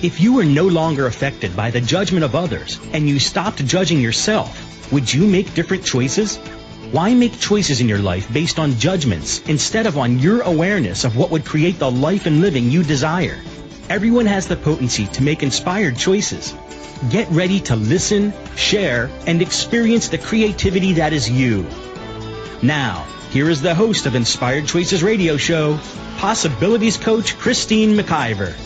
If you were no longer affected by the judgment of others and you stopped judging yourself, would you make different choices? Why make choices in your life based on judgments instead of on your awareness of what would create the life and living you desire? Everyone has the potency to make inspired choices. Get ready to listen, share, and experience the creativity that is you. Now, here is the host of Inspired Choices Radio Show, Possibilities Coach Christine McIver.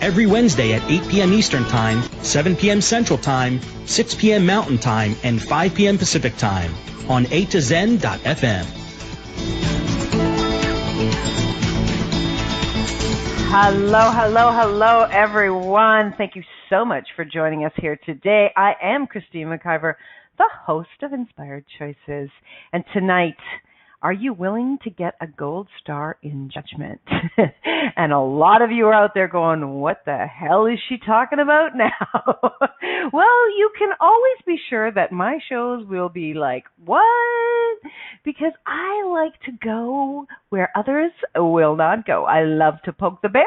Every Wednesday at 8 p.m. Eastern Time, 7 p.m. Central Time, 6 p.m. Mountain Time, and 5 p.m. Pacific Time on A2Zen.fm. Hello, everyone. Thank you so much for joining us here today. I am Christine McIver, the host of Inspired Choices. And tonight, are you willing to get a gold star in Judgment? And a lot of you are out there going, what the hell is she talking about now? Well, you can always be sure that my shows will be like, what? Because I like to go where others will not go. I love to poke the bear.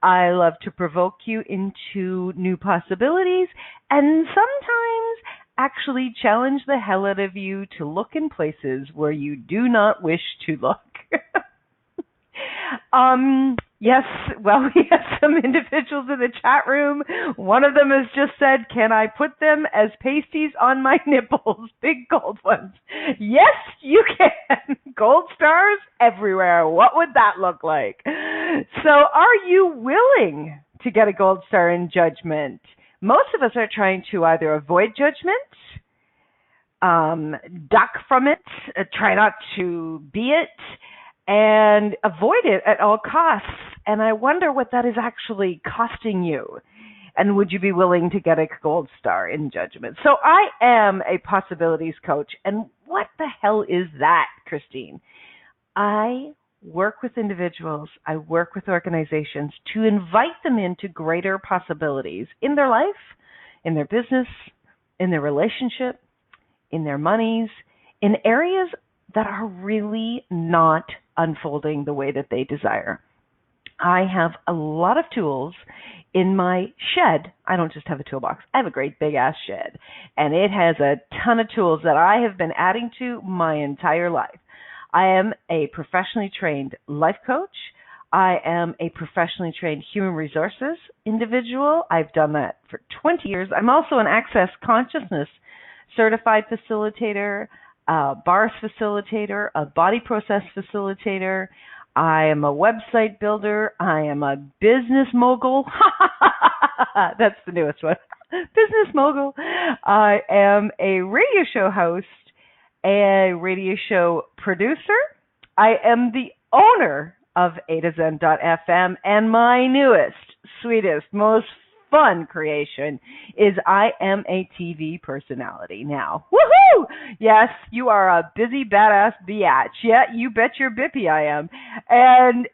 I love to provoke you into new possibilities. And sometimes actually challenge the hell out of you to look in places where you do not wish to look. Yes, well, we have some individuals in the chat room. One of them has just said, can I put them as pasties on my nipples? Big gold ones. Yes, you can. Gold stars everywhere. What would that look like? So are you willing to get a gold star in Judgment? Most of us are trying to either avoid judgment, duck from it, try not to be it, and avoid it at all costs. And I wonder what that is actually costing you. And would you be willing to get a gold star in Judgment? So I am a possibilities coach. And what the hell is that, Christine? I work with individuals, I work with organizations to invite them into greater possibilities in their life, in their business, in their relationship, in their monies, in areas that are really not unfolding the way that they desire. I have a lot of tools in my shed. I don't just have a toolbox. I have a great big ass shed, and it has a ton of tools that I have been adding to my entire life. I am a professionally trained life coach. I am a professionally trained human resources individual. I've done that for 20 years. I'm also an Access Consciousness certified facilitator, a BARS facilitator, a body process facilitator. I am a website builder. I am a business mogul. That's the newest one. Business mogul. I am a radio show host, a radio show producer. I am the owner of A2Zen.fm, and my newest, sweetest, most fun creation is I am a TV personality now. Woohoo! Yes, you are a busy, badass biatch. Yeah, you bet your bippy I am. And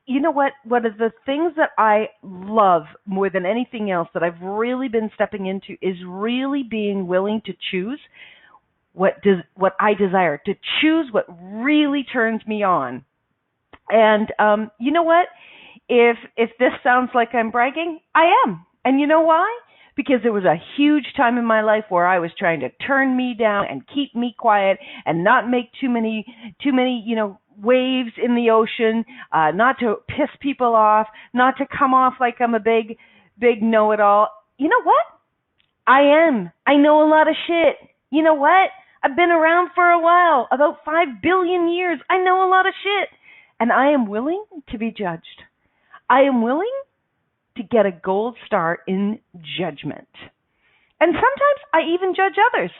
you know what? One of the things that I love more than anything else that I've really been stepping into is really being willing to choose what I desire, to choose what really turns me on. And you know what? If this sounds like I'm bragging, I am. And you know why? Because there was a huge time in my life where I was trying to turn me down and keep me quiet and not make too many, waves in the ocean, not to piss people off, not to come off like I'm a big know-it-all. You know what? I am. I know a lot of shit. You know what? I've been around for a while, about 5 billion years. I know a lot of shit. And I am willing to be judged. I am willing to get a gold star in Judgment. And sometimes I even judge others.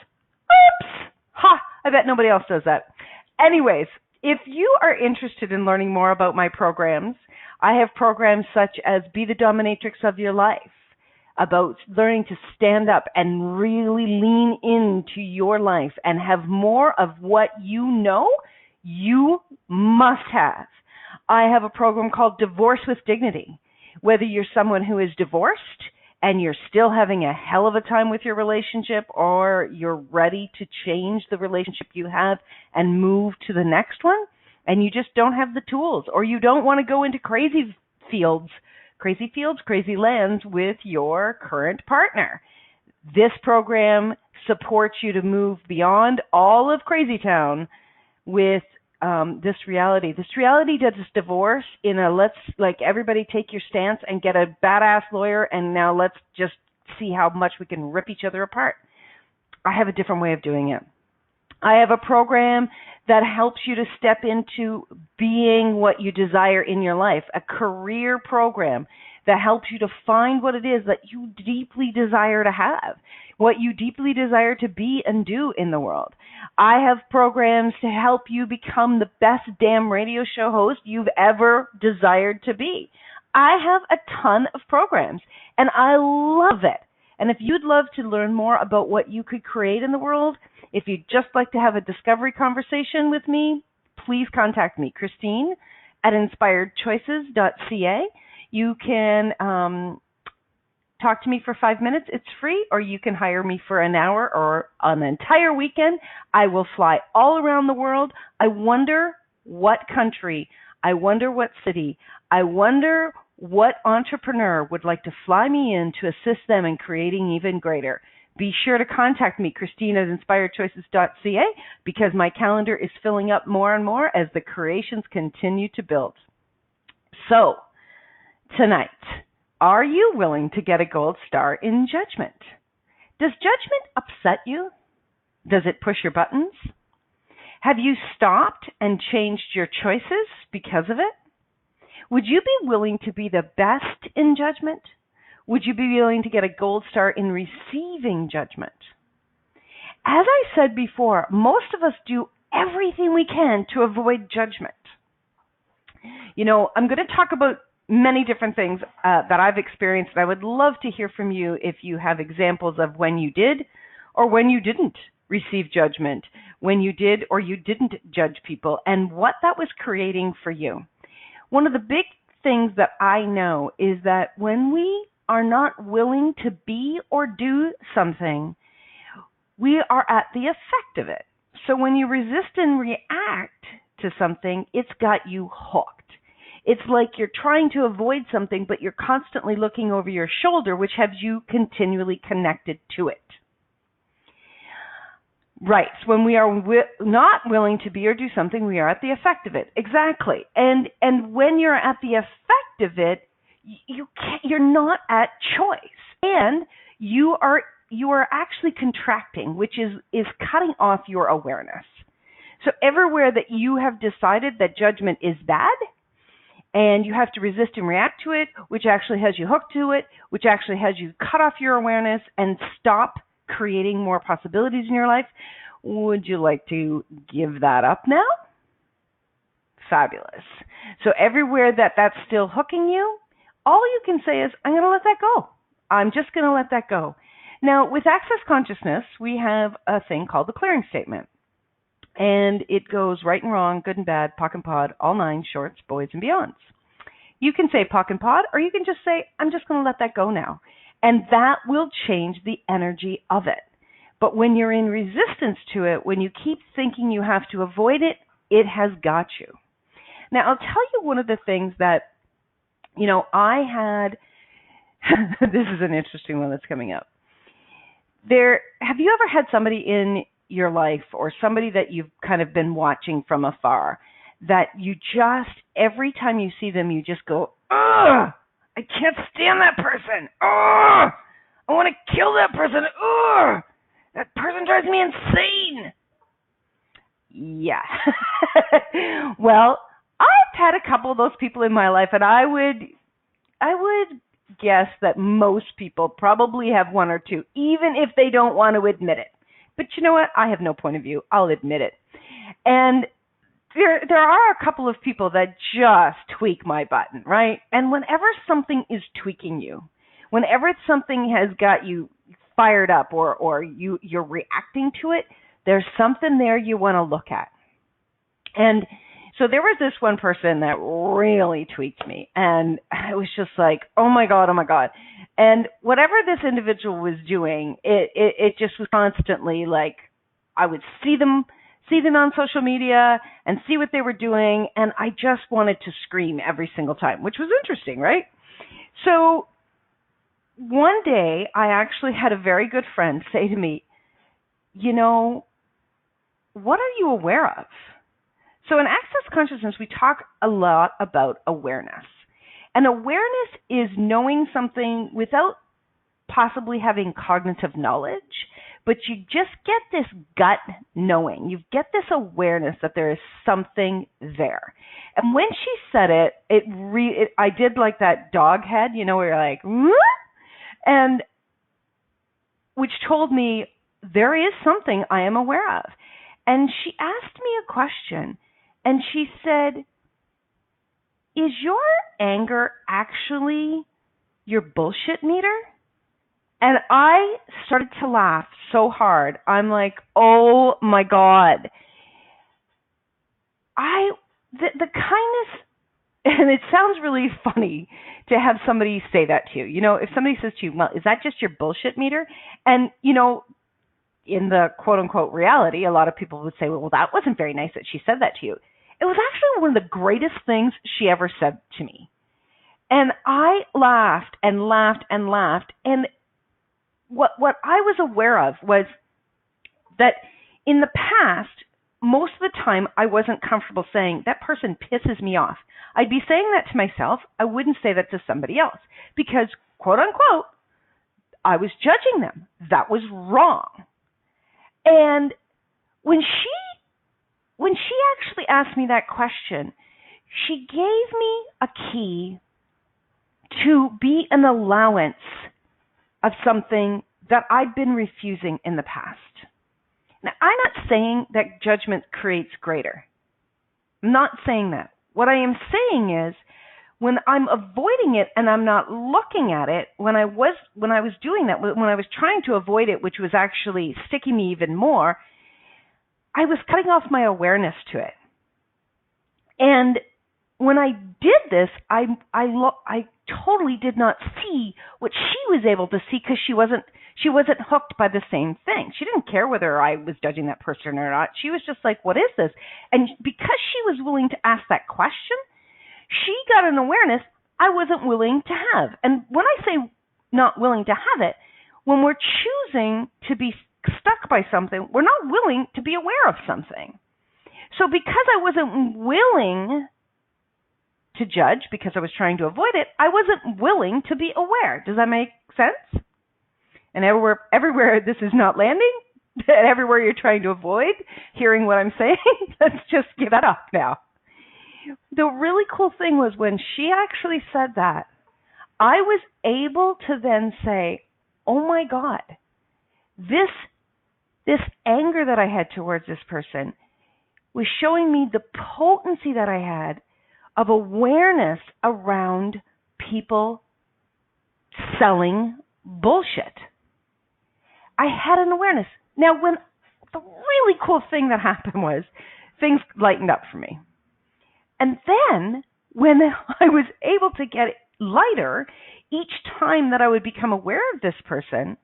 Oops! Ha! I bet nobody else does that. Anyways, if you are interested in learning more about my programs, I have programs such as Be the Dominatrix of Your Life, about learning to stand up and really lean into your life and have more of what you know you must have. I have a program called Divorce with Dignity. Whether you're someone who is divorced and you're still having a hell of a time with your relationship, or you're ready to change the relationship you have and move to the next one, and you just don't have the tools, or you don't want to go into crazy fields Crazy Fields, Crazy Lands with your current partner. This program supports you to move beyond all of Crazy Town with this reality. This reality does this divorce in a let's everybody take your stance and get a badass lawyer, and now let's just see how much we can rip each other apart. I have a different way of doing it. I have a program that helps you to step into being what you desire in your life, a career program that helps you to find what it is that you deeply desire to have, what you deeply desire to be and do in the world. I have programs to help you become the best damn radio show host you've ever desired to be. I have a ton of programs, and I love it. And if you'd love to learn more about what you could create in the world, if you'd just like to have a discovery conversation with me, please contact me, Christine at inspiredchoices.ca. You can talk to me for 5 minutes. It's free, or you can hire me for an hour or an entire weekend. I will fly all around the world. I wonder what country, I wonder what city, I wonder what entrepreneur would like to fly me in to assist them in creating even greater. Be sure to contact me, Christine at inspiredchoices.ca, because my calendar is filling up more and more as the creations continue to build. So, tonight, are you willing to get a gold star in Judgment? Does Judgment upset you? Does it push your buttons? Have you stopped and changed your choices because of it? Would you be willing to be the best in Judgment? Would you be willing to get a gold star in receiving Judgment? As I said before, most of us do everything we can to avoid judgment. You know, I'm going to talk about many different things that I've experienced, and I would love to hear from you if you have examples of when you did or when you didn't receive judgment, when you did or you didn't judge people, and what that was creating for you. One of the big things that I know is that when we are not willing to be or do something, we are at the effect of it. So when you resist and react to something, it's got you hooked. It's like you're trying to avoid something, but you're constantly looking over your shoulder, which has you continually connected to it. Right. So when we are not willing to be or do something, we are at the effect of it. Exactly. And when you're at the effect of it, you're not at choice, and you are actually contracting, which is cutting off your awareness. So everywhere that you have decided that judgment is bad, and you have to resist and react to it, which actually has you hooked to it, which actually has you cut off your awareness and stop creating more possibilities in your life, would you like to give that up now? Fabulous. So everywhere that that's still hooking you, all you can say is, I'm going to let that go. I'm just going to let that go. Now, with Access Consciousness, we have a thing called the clearing statement. And it goes right and wrong, good and bad, POC and POD, all nine, shorts, boys, and beyonds. You can say POC and POD, or you can just say, I'm just going to let that go now. And that will change the energy of it. But when you're in resistance to it, when you keep thinking you have to avoid it, it has got you. Now, I'll tell you one of the things that, you know, I had, this is an interesting one that's coming up. Have you ever had somebody in your life or somebody that you've kind of been watching from afar that you just, every time you see them, you just go, ugh, I can't stand that person. Ugh, I want to kill that person. Ugh, that person drives me insane. Yeah. Well, I've had a couple of those people in my life, and I would guess that most people probably have one or two, even if they don't want to admit it. But you know what? I have no point of view. I'll admit it. And there are a couple of people that just tweak my button, right? And whenever something is tweaking you, whenever something has got you fired up or you're reacting to it, there's something there you want to look at. And so there was this one person that really tweaked me, and I was just like, oh my God. And whatever this individual was doing, it just was constantly like, I would see them on social media and see what they were doing, and I just wanted to scream every single time, which was interesting, right? So one day I actually had a very good friend say to me, you know, what are you aware of? So in Access Consciousness, we talk a lot about awareness. And awareness is knowing something without possibly having cognitive knowledge, but you just get this gut knowing. You get this awareness that there is something there. And when she said it, I did like that dog head, where you're like, "Whoop," and which told me there is something I am aware of. And she asked me a question, and she said, is your anger actually your bullshit meter? And I started to laugh so hard. I'm like, oh my God. The kindness, and it sounds really funny to have somebody say that to you. If somebody says to you, well, is that just your bullshit meter? And, in the quote unquote reality, a lot of people would say, well, that wasn't very nice that she said that to you. It was actually one of the greatest things she ever said to me. And I laughed and laughed and laughed. And what I was aware of was that in the past, most of the time I wasn't comfortable saying, that person pisses me off. I'd be saying that to myself. I wouldn't say that to somebody else because, quote unquote, I was judging them. That was wrong. And when she actually asked me that question, she gave me a key to be an allowance of something that I'd been refusing in the past. Now, I'm not saying that judgment creates greater. I'm not saying that. What I am saying is when I'm avoiding it and I'm not looking at it, when I was doing that, when I was trying to avoid it, which was actually sticking me even more, I was cutting off my awareness to it. And when I did this, I totally did not see what she was able to see because she wasn't hooked by the same thing. She didn't care whether I was judging that person or not. She was just like, what is this? And because she was willing to ask that question, she got an awareness I wasn't willing to have. And when I say not willing to have it, when we're choosing to be stuck by something, we're not willing to be aware of something. So because I wasn't willing to judge, because I was trying to avoid it, I wasn't willing to be aware. Does that make sense? And everywhere this is not landing, and everywhere you're trying to avoid hearing what I'm saying, let's just give that up now. The really cool thing was when she actually said that, I was able to then say, oh my God, this anger that I had towards this person was showing me the potency that I had of awareness around people selling bullshit. I had an awareness. Now, when the really cool thing that happened was things lightened up for me. And then when I was able to get it lighter, each time that I would become aware of this person,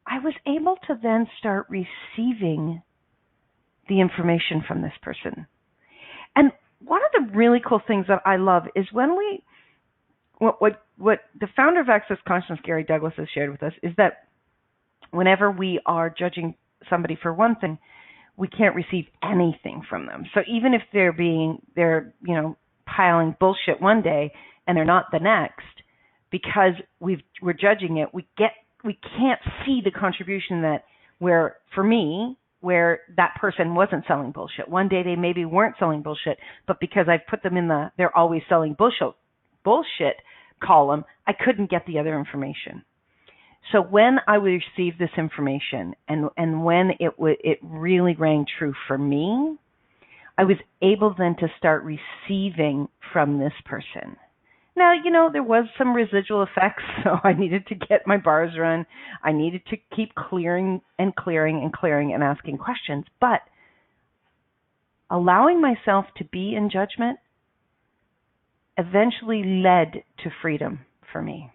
I was able to then start receiving the information from this person. And one of the really cool things that I love is when what the founder of Access Consciousness, Gary Douglas, has shared with us is that whenever we are judging somebody for one thing, we can't receive anything from them. So even if they're piling bullshit one day and they're not the next, because we're judging it, we can't see the contribution that where that person wasn't selling bullshit. One day they maybe weren't selling bullshit, but because I've put them in they're always selling bullshit column, I couldn't get the other information. So when I would receive this information and when it really rang true for me, I was able then to start receiving from this person. Now, there was some residual effects, so I needed to get my bars run. I needed to keep clearing and clearing and clearing and asking questions. But allowing myself to be in judgment eventually led to freedom for me.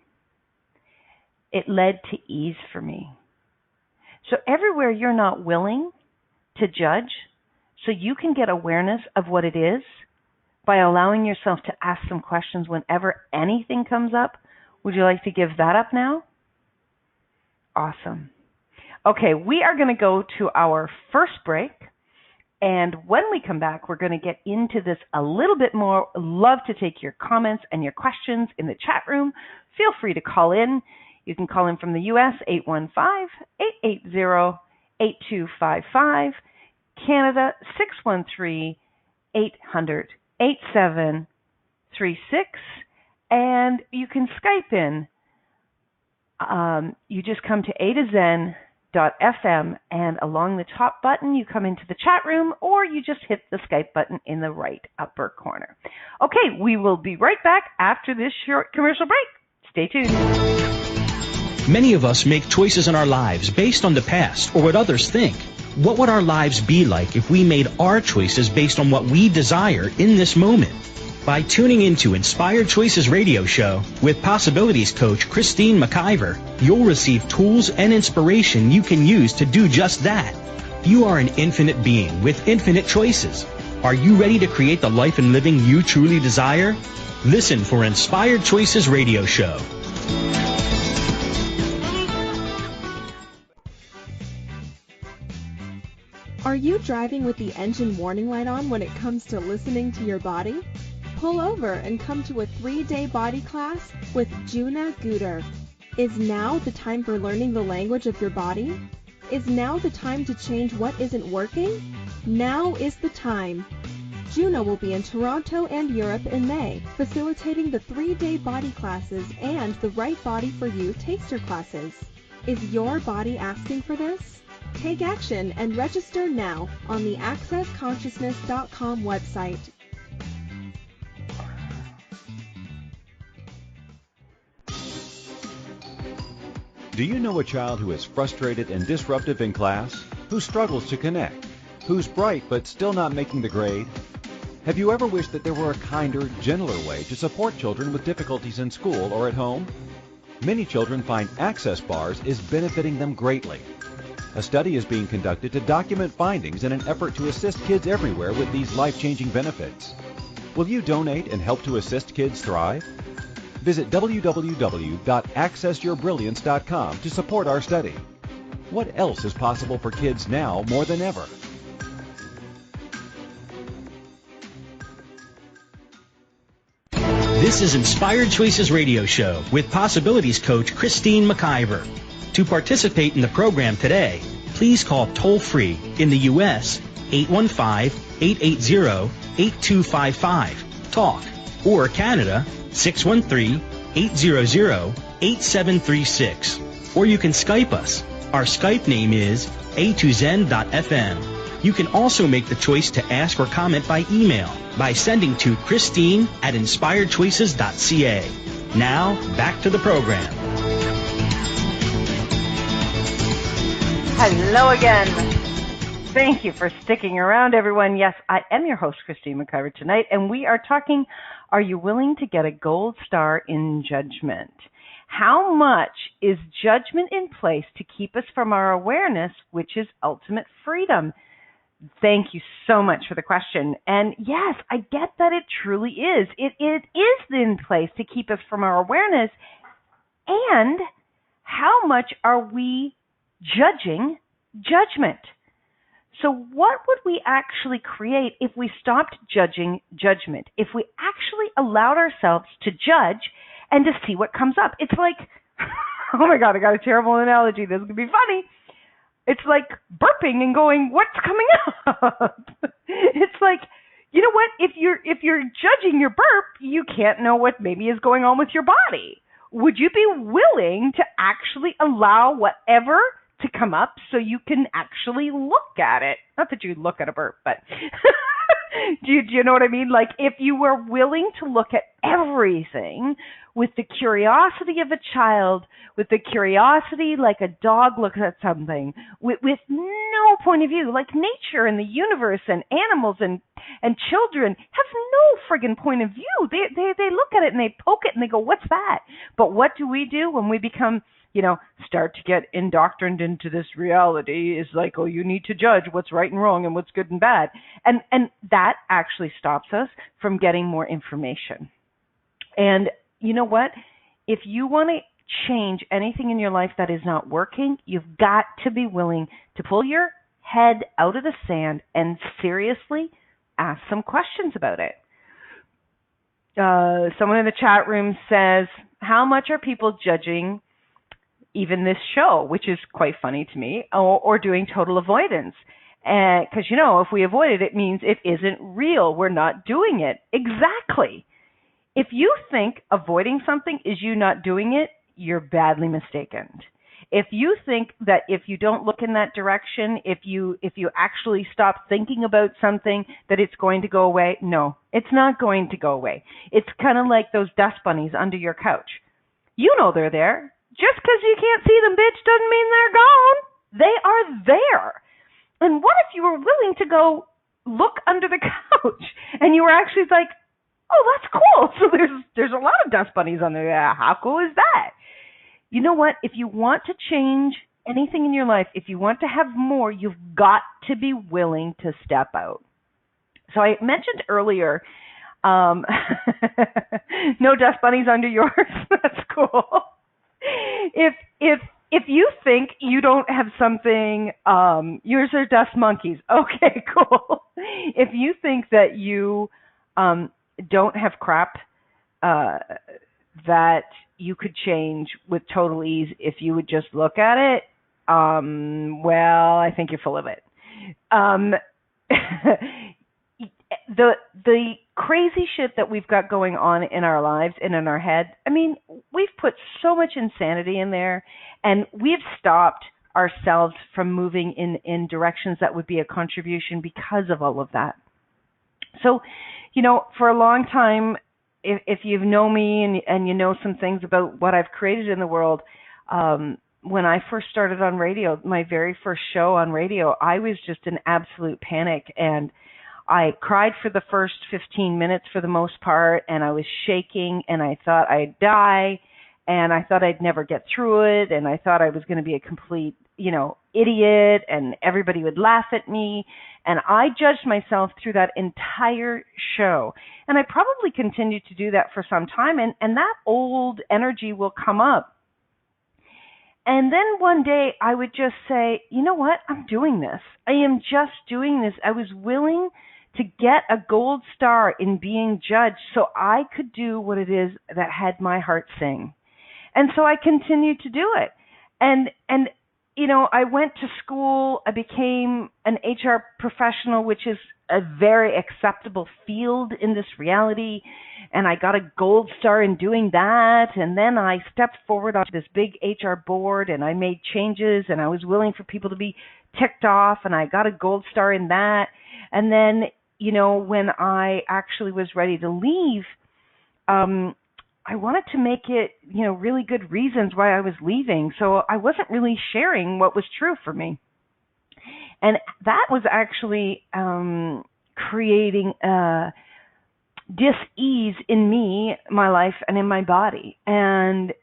It led to ease for me. So everywhere you're not willing to judge, so you can get awareness of what it is, by allowing yourself to ask some questions whenever anything comes up. Would you like to give that up now? Awesome. Okay, we are going to go to our first break. And when we come back, we're going to get into this a little bit more. Love to take your comments and your questions in the chat room. Feel free to call in. You can call in from the U.S., 815-880-8255. Canada, 613-800-8736. And you can Skype in. You just come to A2Zen.fm, and along the top button, you come into the chat room, or you just hit the Skype button in the right upper corner. Okay, we will be right back after this short commercial break. Stay tuned. Many of us make choices in our lives based on the past or what others think. What would our lives be like if we made our choices based on what we desire in this moment? By tuning into Inspired Choices Radio Show with Possibilities Coach Christine McIver, you'll receive tools and inspiration you can use to do just that. You are an infinite being with infinite choices. Are you ready to create the life and living you truly desire? Listen for Inspired Choices Radio Show. Are you driving with the engine warning light on when it comes to listening to your body? Pull over and come to a 3-day body class with Juna Guder. Is now the time for learning the language of your body? Is now the time to change what isn't working? Now is the time. Juna will be in Toronto and Europe in May, facilitating the 3-day body classes and the Right Body for You taster classes. Is your body asking for this? Take action and register now on the accessconsciousness.com website. Do you know a child who is frustrated and disruptive in class, who struggles to connect, who's bright but still not making the grade? Have you ever wished that there were a kinder, gentler way to support children with difficulties in school or at home? Many children find access bars is benefiting them greatly. A study is being conducted to document findings in an effort to assist kids everywhere with these life-changing benefits. Will you donate and help to assist kids thrive? Visit www.accessyourbrilliance.com to support our study. What else is possible for kids now more than ever? This is Inspired Choices Radio Show with Possibilities Coach Christine McIver. To participate in the program today, please call toll-free in the U.S. 815-880-8255, TALK, or Canada 613-800-8736. Or you can Skype us. Our Skype name is A2Zen.fm. You can also make the choice to ask or comment by email by sending to Christine@inspiredchoices.ca. Now, back to the program. Hello again. Thank you for sticking around, everyone. Yes, I am your host, Christine McIver, tonight, and we are talking, are you willing to get a gold star in judgment? How much is judgment in place to keep us from our awareness, which is ultimate freedom? Thank you so much for the question. And yes, I get that it truly is. It is in place to keep us from our awareness. And how much are we judging judgment? So what would we actually create if we stopped judging judgment? If we actually allowed ourselves to judge and to see what comes up? It's like, oh my God, I got a terrible analogy. This is going to be funny. It's like burping and going, what's coming up? It's like, you know what? If you're judging your burp, you can't know what maybe is going on with your body. Would you be willing to actually allow whatever to come up so you can actually look at it? Not that you look at a burp, but do you know what I mean? Like if you were willing to look at everything with the curiosity of a child, with the curiosity like a dog looks at something, with no point of view, like nature and the universe and animals and children have no friggin' point of view. They look at it and they poke it and they go, what's that? But what do we do when we become start to get indoctrined into this reality is like, oh, you need to judge what's right and wrong and what's good and bad. And that actually stops us from getting more information. And you know what? If you want to change anything in your life that is not working, you've got to be willing to pull your head out of the sand and seriously ask some questions about it. Someone in the chat room says, how much are people judging even this show, which is quite funny to me, or doing total avoidance? Because, if we avoid it, it means it isn't real. We're not doing it. Exactly. If you think avoiding something is you not doing it, you're badly mistaken. If you think that if you don't look in that direction, if you actually stop thinking about something, that it's going to go away, no, it's not going to go away. It's kind of like those dust bunnies under your couch. You know they're there. Just because you can't see them, bitch, doesn't mean they're gone. They are there. And what if you were willing to go look under the couch and you were actually like, oh, that's cool. So there's a lot of dust bunnies on there. How cool is that? You know what? If you want to change anything in your life, if you want to have more, you've got to be willing to step out. So I mentioned earlier, no dust bunnies under yours. That's cool. If you think you don't have something, yours are dust monkeys. Okay, cool. If you think that you don't have crap that you could change with total ease if you would just look at it, well, I think you're full of it. The crazy shit that we've got going on in our lives and in our head, I mean, we've put so much insanity in there, and we've stopped ourselves from moving in directions that would be a contribution because of all of that. So, for a long time, if you've known me and you know some things about what I've created in the world, when I first started on radio, my very first show on radio, I was just in absolute panic, and I cried for the first 15 minutes for the most part, and I was shaking, and I thought I'd die, and I thought I'd never get through it, and I thought I was going to be a complete, idiot, and everybody would laugh at me, and I judged myself through that entire show, and I probably continued to do that for some time, and that old energy will come up. And then one day I would just say, you know what, I'm doing this. I am just doing this. I was willing to get a gold star in being judged so I could do what it is that had my heart sing. And so I continued to do it. And I went to school. I became an HR professional, which is a very acceptable field in this reality. And I got a gold star in doing that. And then I stepped forward onto this big HR board and I made changes and I was willing for people to be ticked off and I got a gold star in that. And then, when I actually was ready to leave, I wanted to make it, really good reasons why I was leaving. So I wasn't really sharing what was true for me. And that was actually creating dis-ease in me, my life, and in my body. And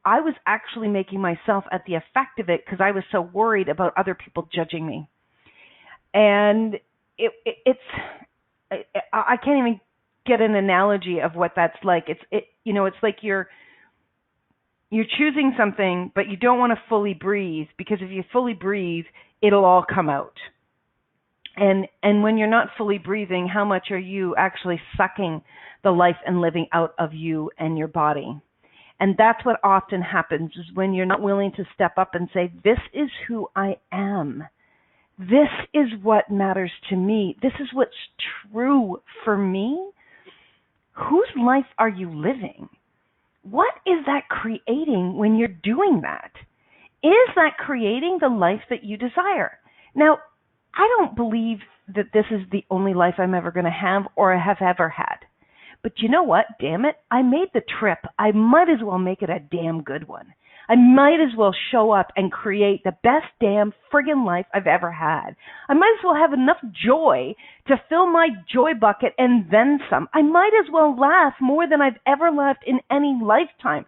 I was actually making myself at the effect of it because I was so worried about other people judging me. And I can't even get an analogy of what that's like. It's like you're choosing something, but you don't want to fully breathe, because if you fully breathe, it'll all come out. And when you're not fully breathing, how much are you actually sucking the life and living out of you and your body? And that's what often happens, is when you're not willing to step up and say, this is who I am. This is what matters to me. This is what's true for me. Whose life are you living? What is that creating when you're doing that? Is that creating the life that you desire? Now, I don't believe that this is the only life I'm ever going to have or have ever had. But you know what? Damn it. I made the trip. I might as well make it a damn good one. I might as well show up and create the best damn friggin' life I've ever had. I might as well have enough joy to fill my joy bucket and then some. I might as well laugh more than I've ever laughed in any lifetime.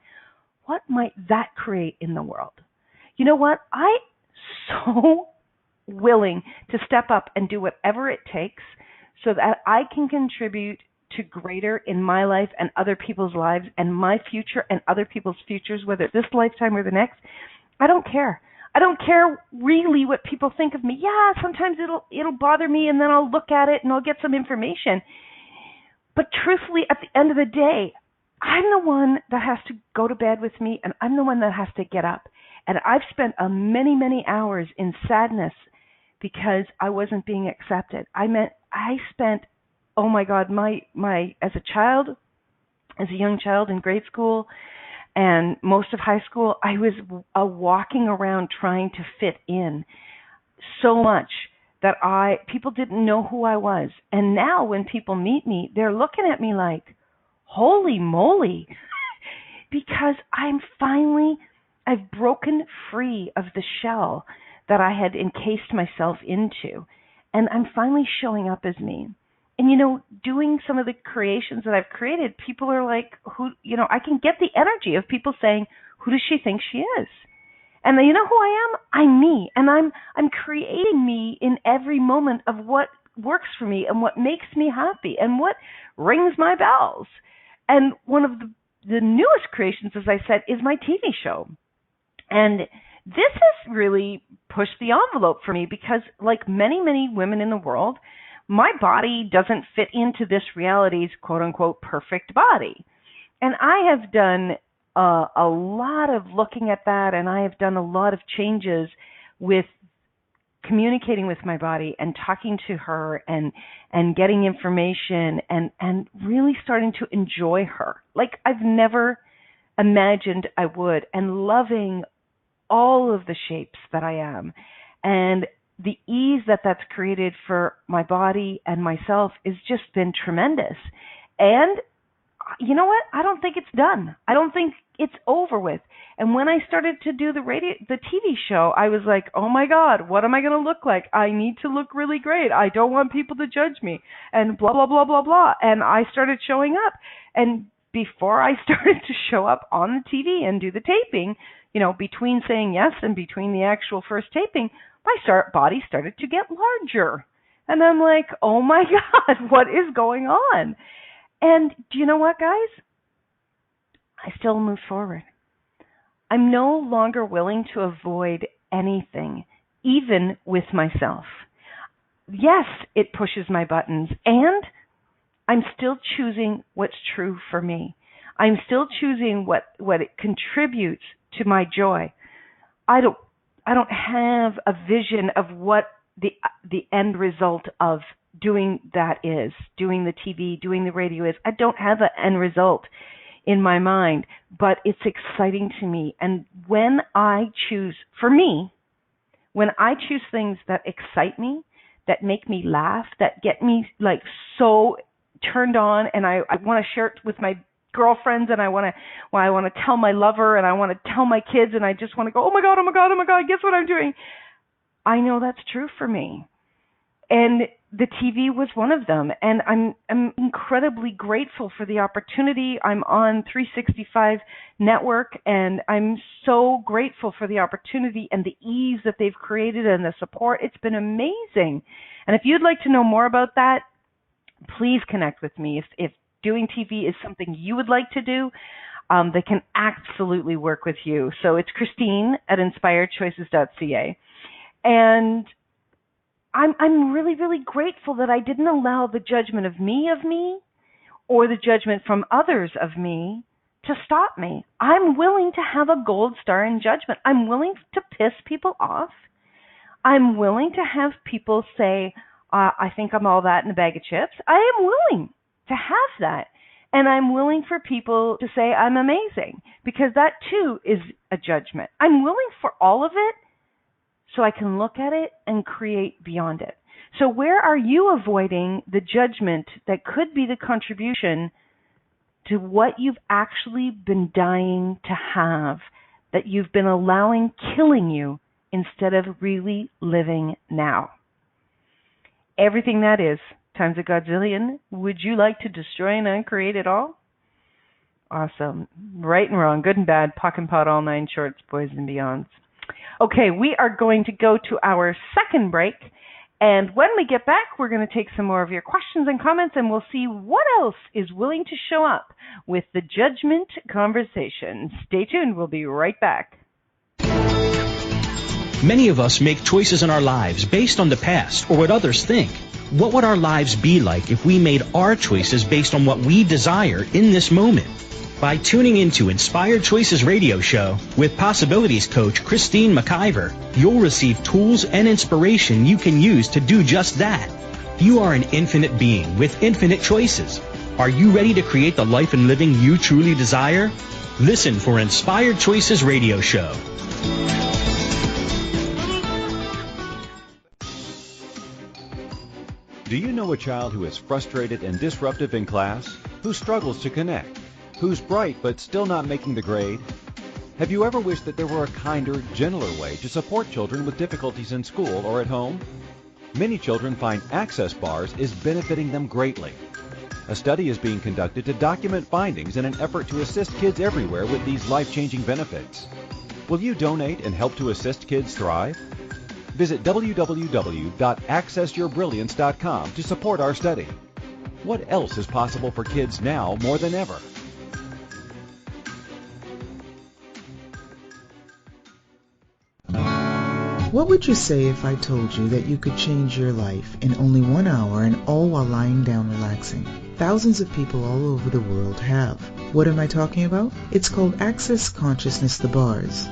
what might that create in the world? You know what? I'm so willing to step up and do whatever it takes so that I can contribute to greater in my life and other people's lives and my future and other people's futures, whether it's this lifetime or the next. I don't care. I don't care really what people think of me. Yeah, sometimes it'll bother me, and then I'll look at it and I'll get some information. But truthfully, at the end of the day, I'm the one that has to go to bed with me, and I'm the one that has to get up. And I've spent many, many hours in sadness because I wasn't being accepted. I spent, oh my God, as a young child in grade school and most of high school, I was walking around trying to fit in so much that people didn't know who I was. And now when people meet me, they're looking at me like, holy moly, because I've broken free of the shell that I had encased myself into, and I'm finally showing up as me. And, doing some of the creations that I've created, people are like, I can get the energy of people saying, who does she think she is? And you know who I am? I'm me. And I'm creating me in every moment of what works for me and what makes me happy and what rings my bells. And one of the newest creations, as I said, is my TV show. And this has really pushed the envelope for me because, like many, many women in the world, my body doesn't fit into this reality's quote-unquote perfect body. And I have done a lot of looking at that, and I have done a lot of changes with communicating with my body and talking to her and getting information and really starting to enjoy her like I've never imagined I would, and loving all of the shapes that I am. And the ease that that's created for my body and myself has just been tremendous. And you know what? I don't think it's done. I don't think it's over with. And when I started to do the TV show, I was like, oh my God, what am I going to look like? I need to look really great. I don't want people to judge me and blah, blah, blah, blah, blah. And I started showing up. And before I started to show up on the TV and do the taping, between saying yes and between the actual first taping, my body started to get larger. And I'm like, oh my God, what is going on? And do you know what, guys? I still move forward. I'm no longer willing to avoid anything, even with myself. Yes, it pushes my buttons, and I'm still choosing what's true for me. I'm still choosing what it contributes to my joy. I don't have a vision of what the end result of doing that is, doing the TV, doing the radio is. I don't have an end result in my mind, but it's exciting to me. And when I choose things that excite me, that make me laugh, that get me like so turned on, and I want to share it with my girlfriends, and I want to tell my lover, and I want to tell my kids, and I just want to go, oh my God, guess what I'm doing? I know that's true for me. And the TV was one of them, and I'm incredibly grateful for the opportunity. I'm on 365 Network, and I'm so grateful for the opportunity and the ease that they've created and the support. It's been amazing. And if you'd like to know more about that, please connect with me. If doing TV is something you would like to do, they can absolutely work with you. So it's Christine at inspiredchoices.ca. And I'm really, really grateful that I didn't allow the judgment of me, or the judgment from others of me to stop me. I'm willing to have a gold star in judgment. I'm willing to piss people off. I'm willing to have people say, I think I'm all that in a bag of chips. I am willing to have that. And I'm willing for people to say I'm amazing, because that too is a judgment. I'm willing for all of it so I can look at it and create beyond it. So where are you avoiding the judgment that could be the contribution to what you've actually been dying to have, that you've been allowing killing you instead of really living now? Everything that is times a godzillion. Would you like to destroy and uncreate it all? Awesome. Right and wrong, good and bad, pock and pot, all nine shorts, boys and beyonds. Okay, we are going to go to our second break. And when we get back, we're going to take some more of your questions and comments, and we'll see what else is willing to show up with the Judgment conversation. Stay tuned. We'll be right back. Many of us make choices in our lives based on the past or what others think. What would our lives be like if we made our choices based on what we desire in this moment? By tuning into Inspired Choices Radio Show with Possibilities Coach Christine McIver, you'll receive tools and inspiration you can use to do just that. You are an infinite being with infinite choices. Are you ready to create the life and living you truly desire? Listen for Inspired Choices Radio Show. Do you know a child who is frustrated and disruptive in class? Who struggles to connect? Who's bright but still not making the grade? Have you ever wished that there were a kinder, gentler way to support children with difficulties in school or at home? Many children find access bars is benefiting them greatly. A study is being conducted to document findings in an effort to assist kids everywhere with these life-changing benefits. Will you donate and help to assist kids thrive? Visit www.accessyourbrilliance.com to support our study. What else is possible for kids now more than ever? What would you say if I told you that you could change your life in only 1 hour and all while lying down relaxing? Thousands of people all over the world have. What am I talking about? It's called Access Consciousness, the bars.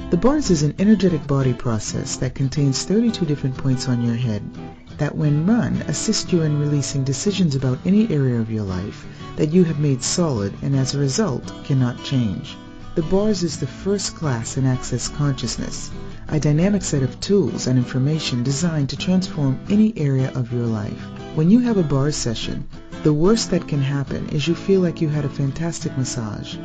The bars is an energetic body process that contains 32 different points on your head that when run assist you in releasing decisions about any area of your life that you have made solid and as a result cannot change. The bars is the first class in Access Consciousness, a dynamic set of tools and information designed to transform any area of your life. When you have a bars session, the worst that can happen is you feel like you had a fantastic massage.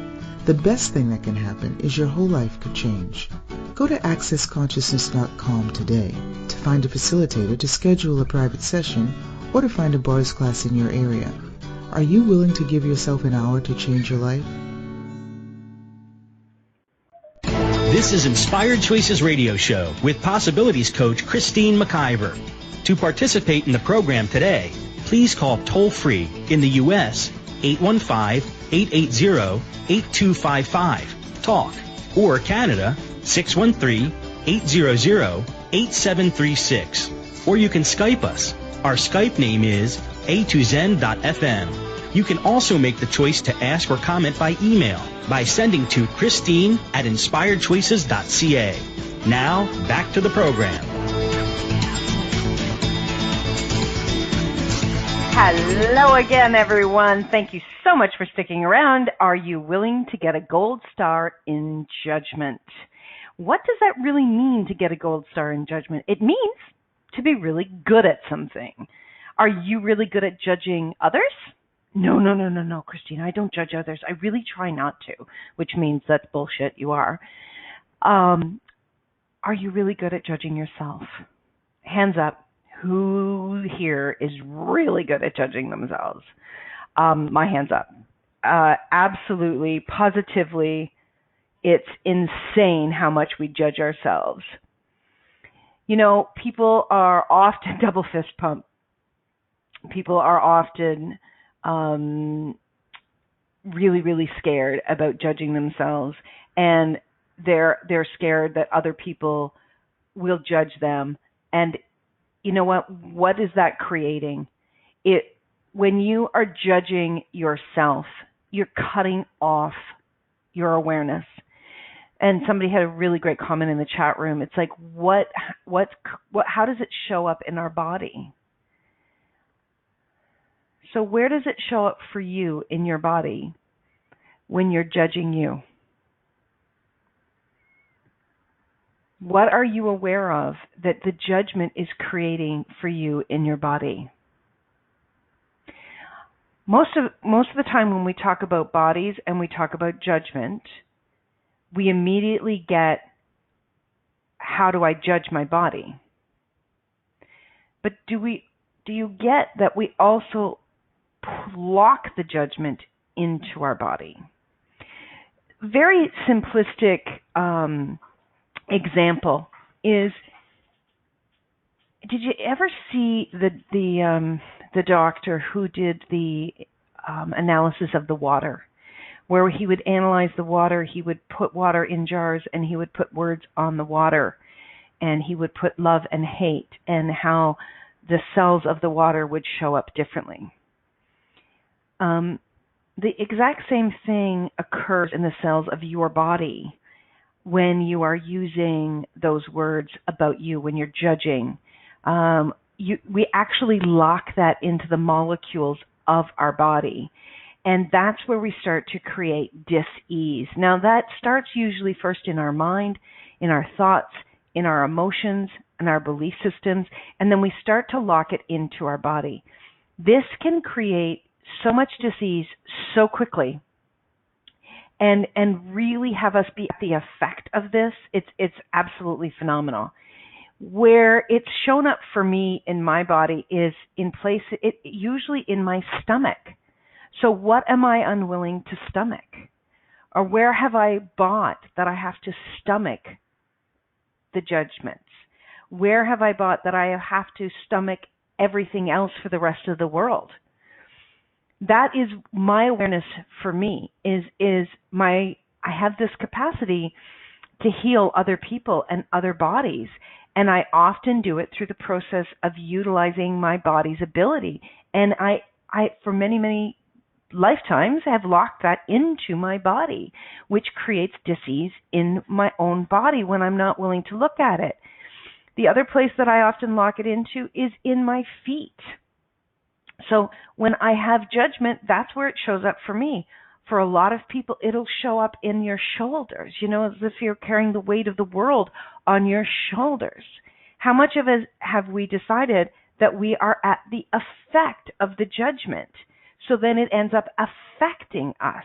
The best thing that can happen is your whole life could change. Go to accessconsciousness.com today to find a facilitator to schedule a private session or to find a bars class in your area. Are you willing to give yourself an hour to change your life? This is Inspired Choices Radio Show with Possibilities Coach Christine McIver. To participate in the program today, please call toll-free in the U.S. 815-880-8255, TALK, or Canada 613-800-8736. Or you can Skype us. Our Skype name is a2zen.fm. You can also make the choice to ask or comment by email by sending to Christine@inspiredchoices.ca. Now, back to the program. Hello again, everyone. Thank you so much for sticking around. Are you willing to get a gold star in Judgment? What does that really mean to get a gold star in Judgment? It means to be really good at something. Are you really good at judging others? No, Christine, I don't judge others. I really try not to, which means that's bullshit. You are. Are you really good at judging yourself? Hands up. Who here is really good at judging themselves? My hand's up. Absolutely, positively, it's insane how much we judge ourselves. You know, people are often double fist pump. People are often really, really scared about judging themselves, and they're scared that other people will judge them. And you know what? What is that creating? When you are judging yourself, you're cutting off your awareness. And somebody had a really great comment in the chat room. It's like, how does it show up in our body? So where does it show up for you in your body when you're judging you? What are you aware of that the judgment is creating for you in your body? Most of the time when we talk about bodies and we talk about judgment, we immediately get, how do I judge my body? But do you get that we also lock the judgment into our body? very simplistic example is, did you ever see the doctor who did the analysis of the water, where he would analyze the water, he would put water in jars, and he would put words on the water, and he would put love and hate, and how the cells of the water would show up differently. The exact same thing occurs in the cells of your body when you are using those words about you, when you're judging. We actually lock that into the molecules of our body. And that's where we start to create dis-ease. Now, that starts usually first in our mind, in our thoughts, in our emotions, and our belief systems, and then we start to lock it into our body. This can create so much dis-ease so quickly, and really have us be at the effect of this. It's absolutely phenomenal. Where it's shown up for me in my body is usually in my stomach. So what am I unwilling to stomach? Or where have I bought that I have to stomach the judgments? Where have I bought that I have to stomach everything else for the rest of the world? That is my awareness for me, I have this capacity to heal other people and other bodies. And I often do it through the process of utilizing my body's ability. And I for many, many lifetimes have locked that into my body, which creates dis-ease in my own body when I'm not willing to look at it. The other place that I often lock it into is in my feet. So when I have judgment, that's where it shows up for me. For a lot of people, it'll show up in your shoulders, as if you're carrying the weight of the world on your shoulders. How much of us have we decided that we are at the effect of the judgment? So then it ends up affecting us.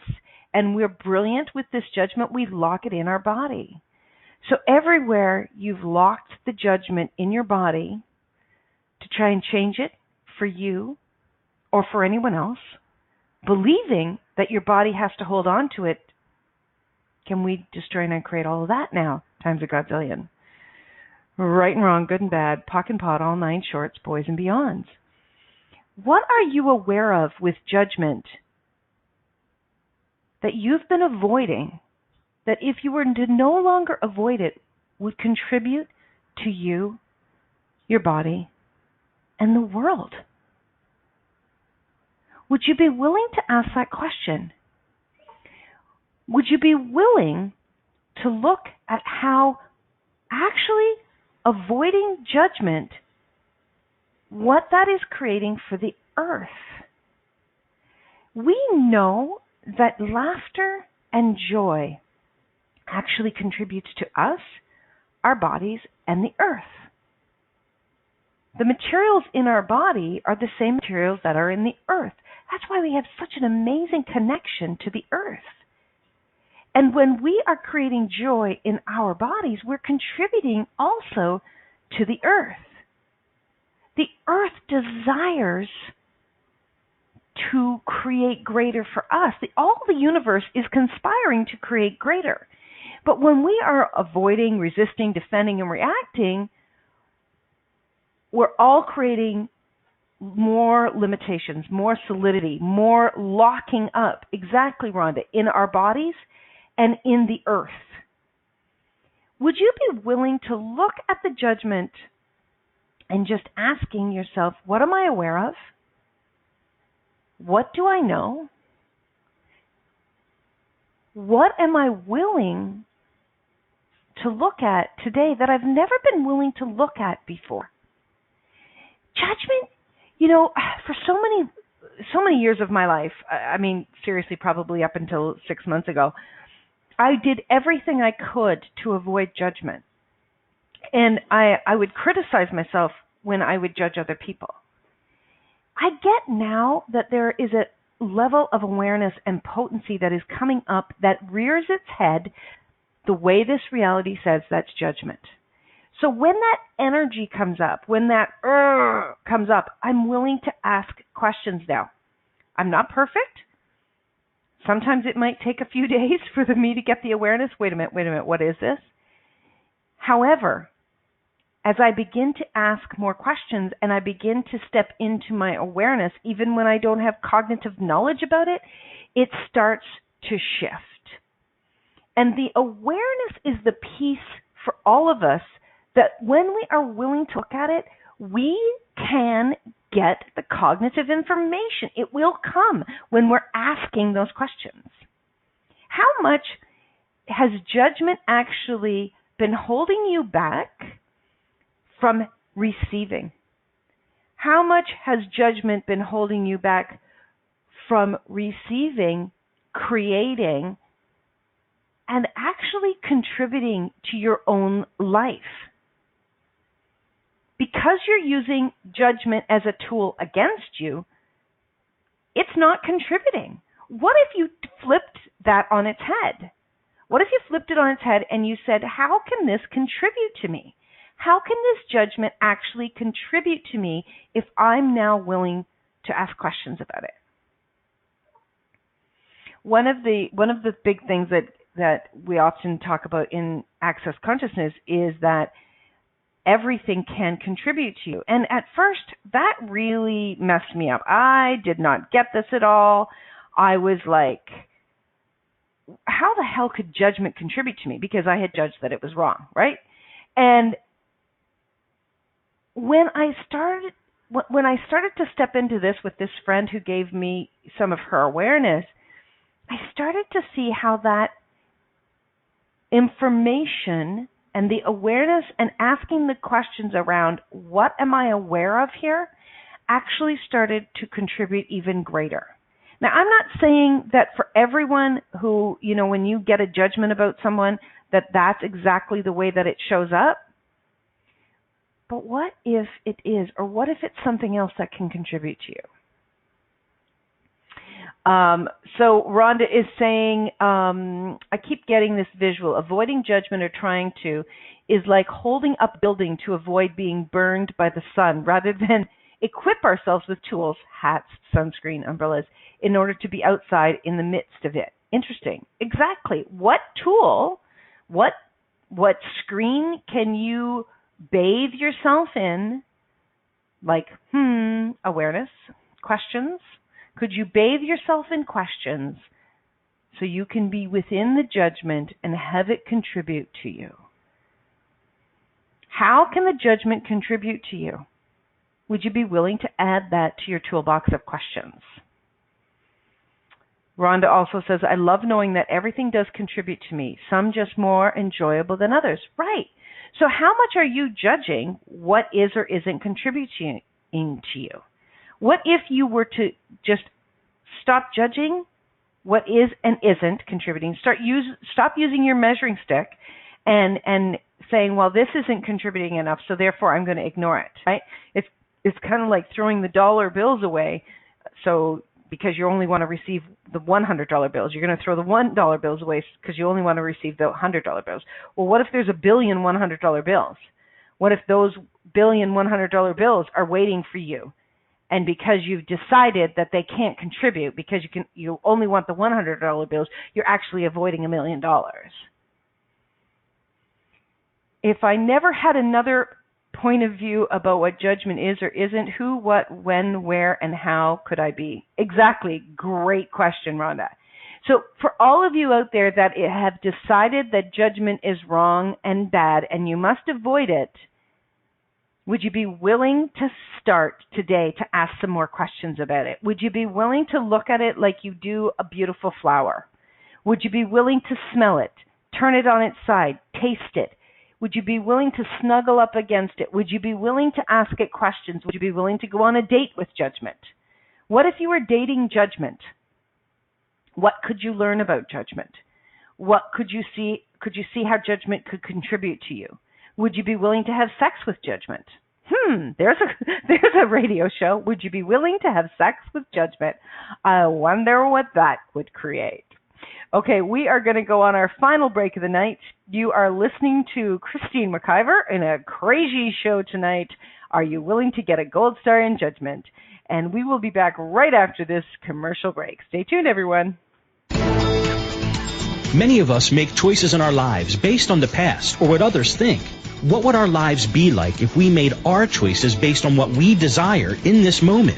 And we're brilliant with this judgment. We lock it in our body. So everywhere you've locked the judgment in your body to try and change it for you or for anyone else, believing that your body has to hold on to it, can we destroy and uncreate all of that now, times a godzillion? Right and wrong, good and bad, POC and POD, all 9 shorts, boys and beyonds. What are you aware of with judgment that you've been avoiding, that if you were to no longer avoid it, would contribute to you, your body, and the world? Would you be willing to ask that question? Would you be willing to look at how actually avoiding judgment, what that is creating for the earth? We know that laughter and joy actually contributes to us, our bodies, and the earth. The materials in our body are the same materials that are in the earth. That's why we have such an amazing connection to the earth. And when we are creating joy in our bodies, we're contributing also to the earth. The earth desires to create greater for us. All the universe is conspiring to create greater. But when we are avoiding, resisting, defending, and reacting, we're all creating more limitations, more solidity, more locking up, exactly, Rhonda, in our bodies and in the earth. Would you be willing to look at the judgment and just asking yourself, what am I aware of? What do I know? What am I willing to look at today that I've never been willing to look at before? Judgment, for so many years of my life, I mean, seriously, probably up until 6 months ago, I did everything I could to avoid judgment. And I would criticize myself when I would judge other people. I get now that there is a level of awareness and potency that is coming up that rears its head the way this reality says that's judgment. So when that energy comes up, when that comes up, I'm willing to ask questions now. I'm not perfect. Sometimes it might take a few days for me to get the awareness. Wait a minute, what is this? However, as I begin to ask more questions and I begin to step into my awareness, even when I don't have cognitive knowledge about it, it starts to shift. And the awareness is the piece for all of us that when we are willing to look at it, we can get the cognitive information. It will come when we're asking those questions. How much has judgment actually been holding you back from receiving? How much has judgment been holding you back from receiving, creating, and actually contributing to your own life? Because you're using judgment as a tool against you, it's not contributing. What if you flipped that on its head? What if you flipped it on its head and you said, how can this contribute to me? How can this judgment actually contribute to me if I'm now willing to ask questions about it? One of the big things that we often talk about in Access Consciousness is that everything can contribute to you. And at first, that really messed me up. I did not get this at all. I was like, how the hell could judgment contribute to me? Because I had judged that it was wrong, right? And when I started to step into this with this friend who gave me some of her awareness, I started to see how that information and the awareness and asking the questions around what am I aware of here actually started to contribute even greater. Now, I'm not saying that for everyone who, when you get a judgment about someone, that's exactly the way that it shows up. But what if it is, or what if it's something else that can contribute to you? So Rhonda is saying, I keep getting this visual. Avoiding judgment or trying to is like holding up a building to avoid being burned by the sun rather than equip ourselves with tools, hats, sunscreen, umbrellas, in order to be outside in the midst of it. Interesting. Exactly. What tool, what screen can you bathe yourself in? Like, awareness, questions. Could you bathe yourself in questions so you can be within the judgment and have it contribute to you? How can the judgment contribute to you? Would you be willing to add that to your toolbox of questions? Rhonda also says, I love knowing that everything does contribute to me, some just more enjoyable than others. Right. So how much are you judging what is or isn't contributing to you? What if you were to just stop judging what is and isn't contributing? Stop using your measuring stick and saying, well, this isn't contributing enough, so therefore I'm going to ignore it. Right? It's kind of like throwing the dollar bills away. So because you only want to receive the $100 bills, you're going to throw the $1 bills away because you only want to receive the $100 bills. Well, what if there's a billion $100 bills? What if those billion $100 bills are waiting for you? And because you've decided that they can't contribute because you only want the $100 bills, you're actually avoiding $1 million. If I never had another point of view about what judgment is or isn't, who, what, when, where, and how could I be? Exactly. Great question, Rhonda. So for all of you out there that have decided that judgment is wrong and bad and you must avoid it, would you be willing to start today to ask some more questions about it? Would you be willing to look at it like you do a beautiful flower? Would you be willing to smell it, turn it on its side, taste it? Would you be willing to snuggle up against it? Would you be willing to ask it questions? Would you be willing to go on a date with judgment? What if you were dating judgment? What could you learn about judgment? What could you see how judgment could contribute to you? Would you be willing to have sex with judgment? There's a radio show. Would you be willing to have sex with judgment? I wonder what that would create. Okay, we are going to go on our final break of the night. You are listening to Christine McIver in a crazy show tonight. Are you willing to get a gold star in judgment? And we will be back right after this commercial break. Stay tuned, everyone. Many of us make choices in our lives based on the past or what others think. What would our lives be like if we made our choices based on what we desire in this moment?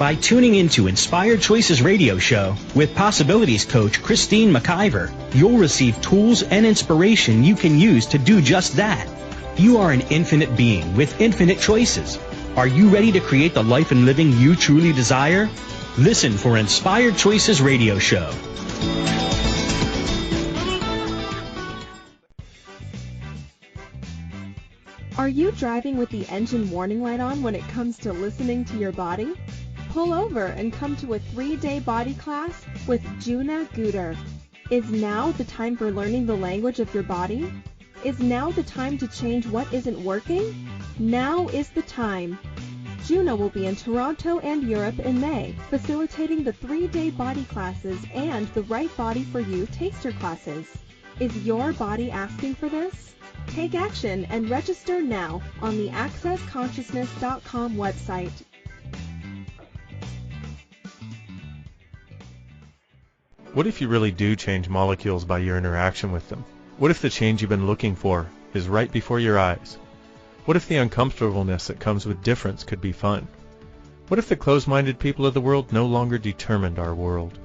By tuning into Inspired Choices Radio Show with Possibilities Coach Christine McIver, you'll receive tools and inspiration you can use to do just that. You are an infinite being with infinite choices. Are you ready to create the life and living you truly desire? Listen for Inspired Choices Radio Show. Are you driving with the engine warning light on when it comes to listening to your body? Pull over and come to a 3-day body class with Judgement. Is now the time for learning the language of your body? Is now the time to change what isn't working? Now is the time. Judgement will be in Toronto and Europe in May, facilitating the 3-day body classes and the Right Body for You taster classes. Is your body asking for this? Take action and register now on the accessconsciousness.com website. What if you really do change molecules by your interaction with them? What if the change you've been looking for is right before your eyes? What if the uncomfortableness that comes with difference could be fun? What if the closed-minded people of the world no longer determined our world?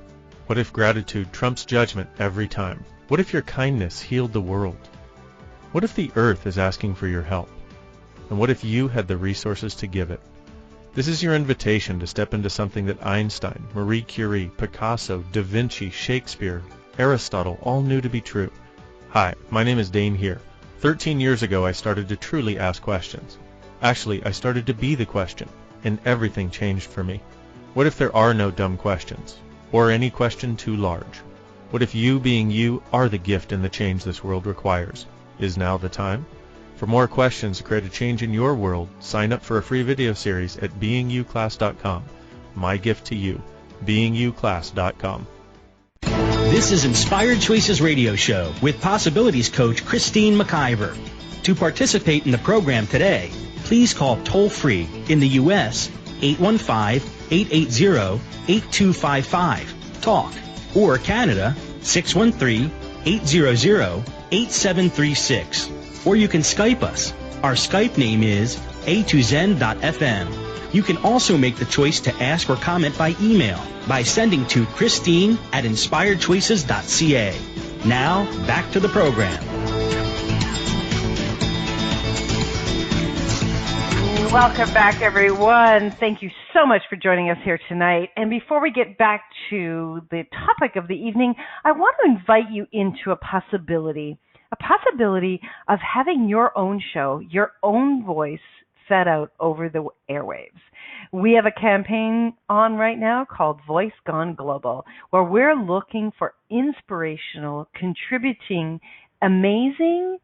What if gratitude trumps judgment every time? What if your kindness healed the world? What if the earth is asking for your help? And what if you had the resources to give it? This is your invitation to step into something that Einstein, Marie Curie, Picasso, Da Vinci, Shakespeare, Aristotle all knew to be true. Hi, my name is Dane here. 13 years ago I started to truly ask questions. Actually, I started to be the question, and everything changed for me. What if there are no dumb questions? Or any question too large? What if you being you are the gift and the change this world requires? Is now the time? For more questions to create a change in your world, sign up for a free video series at beingyouclass.com. My gift to you, beingyouclass.com. This is Inspired Choices Radio Show with Possibilities Coach Christine McIver. To participate in the program today, please call toll-free in the U.S. 815-880-8255, TALK, or Canada 613-800-8736. Or you can Skype us. Our Skype name is a2zen.fm. You can also make the choice to ask or comment by email by sending to Christine@inspiredchoices.ca. Now, back to the program. Welcome back, everyone. Thank you so much for joining us here tonight. And before we get back to the topic of the evening, I want to invite you into a possibility of having your own show, your own voice fed out over the airwaves. We have a campaign on right now called Voice Gone Global, where we're looking for inspirational, contributing, amazing,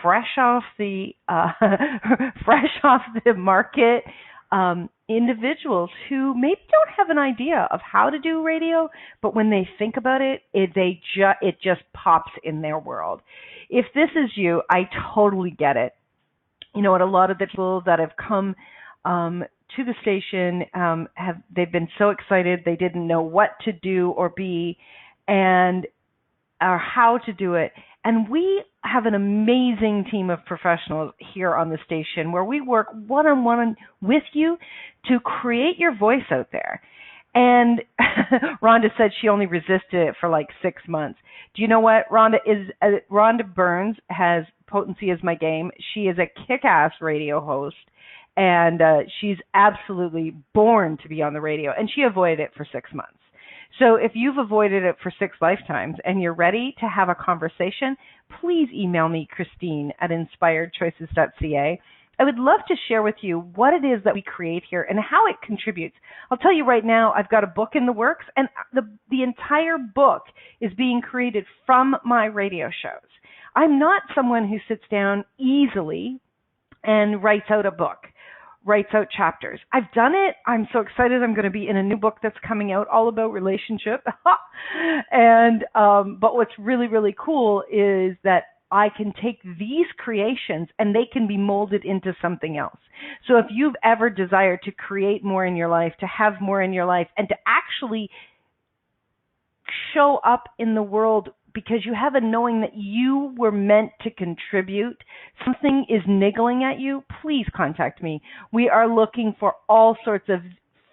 fresh off the market individuals who maybe don't have an idea of how to do radio, but when they think about it, it just pops in their world. If this is you, I totally get it. You know what? A lot of the people that have come to the station they've been so excited they didn't know what to do or be, or how to do it. And we have an amazing team of professionals here on the station where we work one-on-one with you to create your voice out there. And Rhonda said she only resisted it for like 6 months. Do you know what? Rhonda Burns has Potency Is My Game. She is a kick-ass radio host, and she's absolutely born to be on the radio, and she avoided it for 6 months. So if you've avoided it for 6 lifetimes and you're ready to have a conversation, please email me, Christine@inspiredchoices.ca. I would love to share with you what it is that we create here and how it contributes. I'll tell you right now, I've got a book in the works, and the entire book is being created from my radio shows. I'm not someone who sits down easily and writes out a book, writes out chapters. I've done it. I'm so excited. I'm going to be in a new book that's coming out all about relationship. And but what's really, really cool is that I can take these creations and they can be molded into something else. So if you've ever desired to create more in your life, to have more in your life, and to actually show up in the world because you have a knowing that you were meant to contribute, something is niggling at you, please contact me. We are looking for all sorts of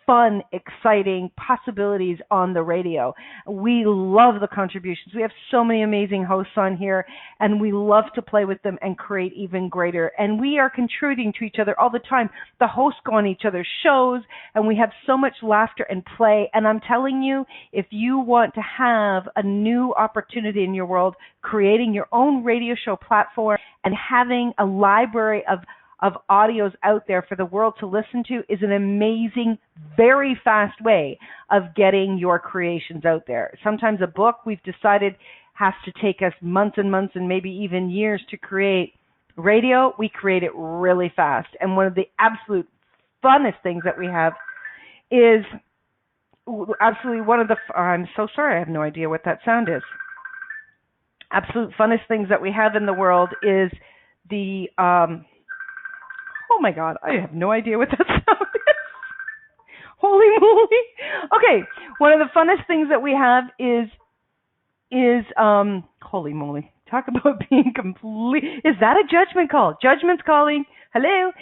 fun, exciting possibilities on the radio. We love the contributions. We have so many amazing hosts on here, and we love to play with them and create even greater. And we are contributing to each other all the time. The hosts go on each other's shows, and we have so much laughter and play. And I'm telling you, if you want to have a new opportunity in your world, creating your own radio show platform and having a library of audios out there for the world to listen to is an amazing, very fast way of getting your creations out there. Sometimes a book, we've decided, has to take us months and months and maybe even years to create. Radio, we create it really fast. And one of the absolute funnest things that we have is absolutely one of the, I'm so sorry, I have no idea what that sound is. Absolute funnest things that we have in the world is the, oh my God, I have no idea what that sound is. Holy moly. Okay, one of the funnest things that we have is holy moly. Talk about being complete. Is that a judgment call? Judgment's calling. Hello.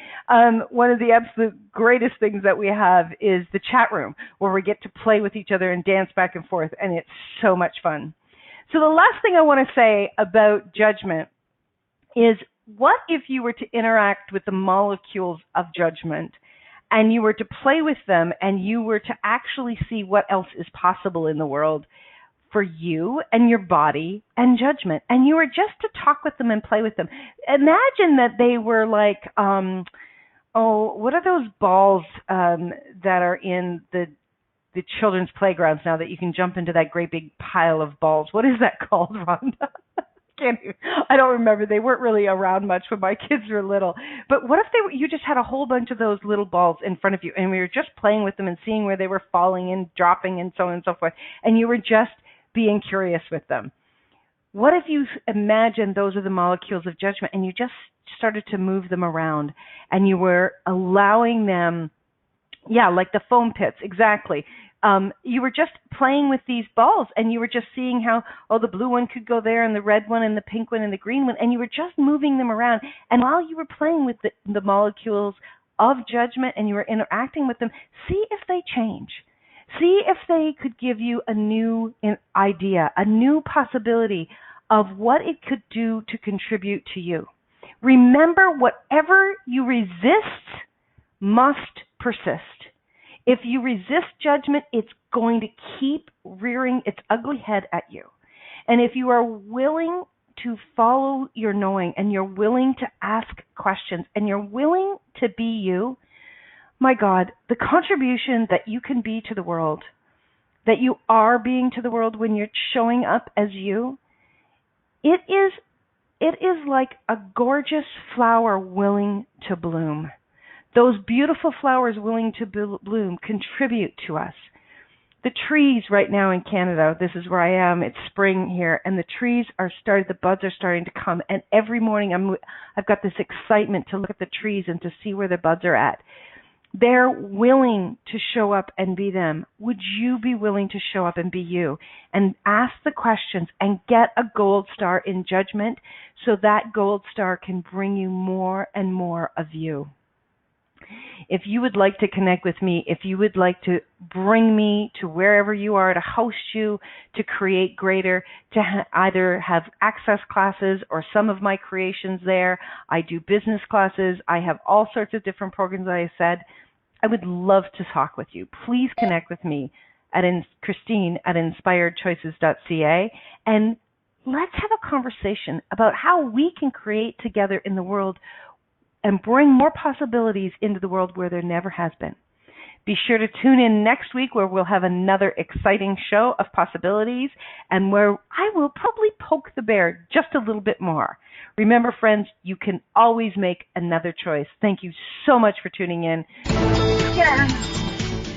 One of the absolute greatest things that we have is the chat room where we get to play with each other and dance back and forth, and it's so much fun. So the last thing I want to say about judgment is, what if you were to interact with the molecules of judgment and you were to play with them and you were to actually see what else is possible in the world for you and your body and judgment, and you were just to talk with them and play with them? Imagine that they were like, what are those balls that are in the children's playgrounds now that you can jump into that great big pile of balls? What is that called, Rhonda? I don't remember. They weren't really around much when my kids were little. But what if you just had a whole bunch of those little balls in front of you, and we were just playing with them and seeing where they were falling and dropping and so on and so forth, and you were just being curious with them? What if you imagine those are the molecules of judgment, and you just started to move them around, and you were allowing them, like the foam pits, exactly. You were just playing with these balls, and you were just seeing how, the blue one could go there, and the red one, and the pink one, and the green one, and you were just moving them around. And while you were playing with the molecules of judgment and you were interacting with them, see if they change. See if they could give you a new idea, a new possibility of what it could do to contribute to you. Remember, whatever you resist must persist. If you resist judgment, it's going to keep rearing its ugly head at you. And if you are willing to follow your knowing, and you're willing to ask questions, and you're willing to be you, my God, the contribution that you can be to the world, that you are being to the world when you're showing up as you, it is like a gorgeous flower willing to bloom. Those beautiful flowers willing to bloom contribute to us. The trees right now in Canada, this is where I am, it's spring here, and the trees are the buds are starting to come, and every morning I've got this excitement to look at the trees and to see where the buds are at. They're willing to show up and be them. Would you be willing to show up and be you? And ask the questions and get a gold star in judgment, so that gold star can bring you more and more of you. If you would like to connect with me, if you would like to bring me to wherever you are, to host you, to create greater, to either have access classes or some of my creations there. I do business classes. I have all sorts of different programs, I said. I would love to talk with you. Please connect with me at Christine at inspiredchoices.ca, and let's have a conversation about how we can create together in the world and bring more possibilities into the world where there never has been. Be sure to tune in next week, where we'll have another exciting show of possibilities, and where I will probably poke the bear just a little bit more. Remember, friends, you can always make another choice. Thank you so much for tuning in. Yeah.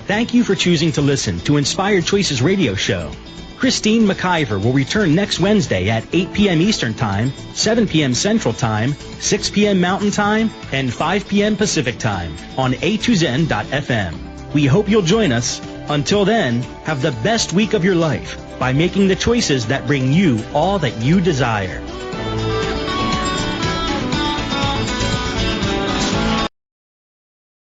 Thank you for choosing to listen to Inspired Choices Radio Show. Christine McIver will return next Wednesday at 8 p.m. Eastern Time, 7 p.m. Central Time, 6 p.m. Mountain Time, and 5 p.m. Pacific Time on A2Zen.fm. We hope you'll join us. Until then, have the best week of your life by making the choices that bring you all that you desire.